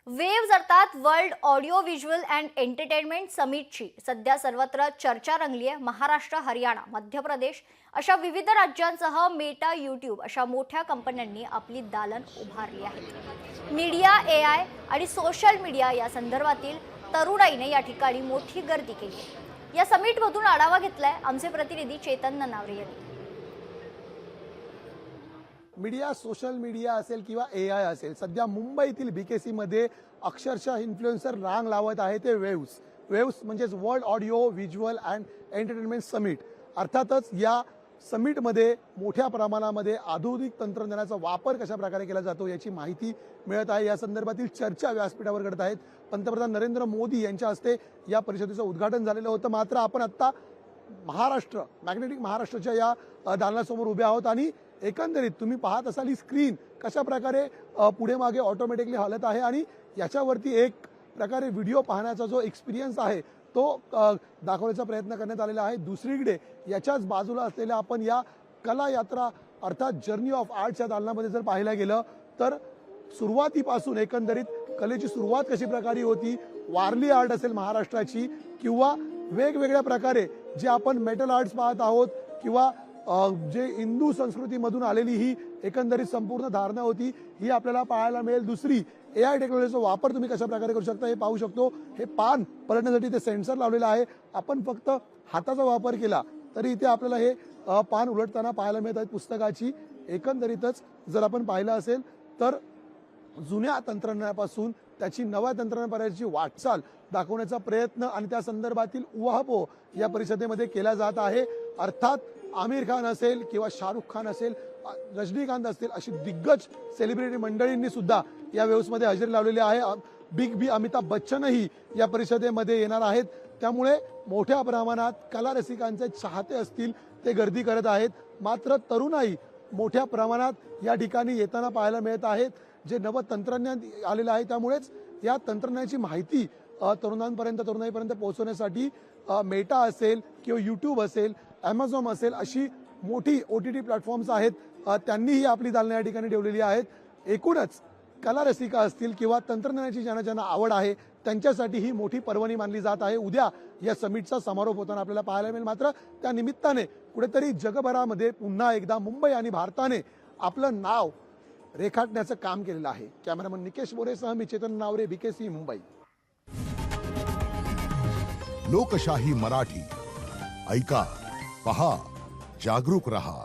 Waves अर्थात world audio visual and entertainment समिटची सध्या सर्वत्र चर्चा रंगली आहे। महाराष्ट्र, हरियाणा, मध्य प्रदेश अशा विविध राज्यांसह मेटा, यूट्यूब अशा मोठ्या कंपन्यांनी आपली दालन उभारली आहेत। मीडिया, एआय आणि सोशल मीडिया या संदर्भातील तरुणाईने या ठिकाणी मोठी गर्दी केली आहे। या समिटमधून आढावा घेतलाय आमचे प्रतिनिधी चेतन ननावरे यांनी। मीडिया, सोशल मीडिया असेल किंवा एआय असेल, सध्या मुंबईतील बीकेसी मध्ये अक्षरशः इन्फ्लुएन्सर रांग लावत आहे ते वेव्स म्हणजेच world audio visual and entertainment summit. अर्थातच या समिटमध्ये मोठ्या प्रमाणामध्ये आधुनिक तंत्रज्ञानाचा वापर कशा प्रकारे केला जातो याची माहिती मिळत आहे। या संदर्भातील चर्चा व्यासपीठावर घडत आहेत। पंतप्रधान नरेंद्र मोदी यांच्या हस्ते या परिषदेचं उद्घाटन झालेलं होतं। मात्र आपण आता मॅग्नेटिक महाराष्ट्राच्या या दालनासमोर उभे आहोत आणि एकंदरीत तुम्ही पाहत असाल ही स्क्रीन कशा प्रकारे पुढे मागे ऑटोमॅटिकली हलत आहे आणि याच्यावरती एक प्रकारे व्हिडिओ पाहण्याचा जो एक्सपिरियन्स आहे तो दाखवण्याचा प्रयत्न करण्यात आलेला आहे। दुसरीकडे याच्याच बाजूला असलेल्या आपण या कला यात्रा अर्थात जर्नी ऑफ आर्टच्या दालनामध्ये जर पाहायला गेलं तर सुरुवातीपासून एकंदरीत कलेची सुरुवात कशी प्रकारे होती, वारली आर्ट असेल महाराष्ट्राची किंवा वेगवेगळ्या प्रकारे जे आपण मेटल आर्ट्स पाहत आहोत किंवा जे हिंदू संस्कृतीमधून आलेली ही एकंदरीत संपूर्ण धारणा होती ही आपल्याला पाहायला मिळेल। दुसरी एआय टेक्नॉलॉजीचा वापर तुम्ही कशा प्रकारे करू शकता हे पाहू शकतो। हे पान पलटण्यासाठी ते सेन्सर लावलेलं आहे। आपण फक्त हाताचा वापर केला तरी इथे आपल्याला हे पान उलटताना पाहायला मिळत आहेत पुस्तकाची। एकंदरीतच जर आपण पाहिलं असेल तर जुन्या तंत्रज्ञानापासून त्याची नव्या तंत्रज्ञानापर्यंतची वाटचाल दाखवण्याचा प्रयत्न आणि त्या संदर्भातील उहापोह या परिषदेमध्ये केला जात आहे। अर्थात आमिर खान असेल किंवा शाहरुख खान असेल, रजनीकांत असतील अशी दिग्गज सेलिब्रिटी मंडळींनी सुद्धा या वेव्समध्ये हजेरी लावलेली आहे। बिग बी अमिताभ बच्चनही या परिषदेमध्ये येणार आहेत। त्यामुळे मोठ्या प्रमाणात कला रसिकांचे चाहते असतील ते गर्दी करत आहेत। मात्र तरुणाई मोठ्या प्रमाणात या ठिकाणी येताना पाहायला मिळत आहेत। जे नव तंत्रज्ञान आलेलं आहे त्यामुळेच या तंत्रज्ञानाची माहिती तरुणाईपर्यंत पोहोचवण्यासाठी मेटा असेल किंवा यूट्यूब असेल, अमेझॉन असेल अशी मोठी OTT प्लॅटफॉर्म्स आहेत, त्यांनीही आपली दालनं या ठिकाणी ठेवलेली आहेत। एकूणच कला रसिका असतील किंवा तंत्रज्ञानाची ज्यांना आवड आहे त्यांच्यासाठी ही मोठी पर्वणी मानली जात आहे। उद्या या समिटचा समारोप होताना आपल्याला पाहायला मिळेल। मात्र त्या निमित्ताने कुठेतरी जगभरामध्ये पुन्हा एकदा मुंबई आणि भारताने आपलं नाव रेखाटण्याचं काम केलेलं आहे। कॅमेरामन निकेश मोरेसह मी चेतन नावरे, बीकेसी मुंबई। लोकशाही मराठी ऐका, पहा, जागरूक रहा।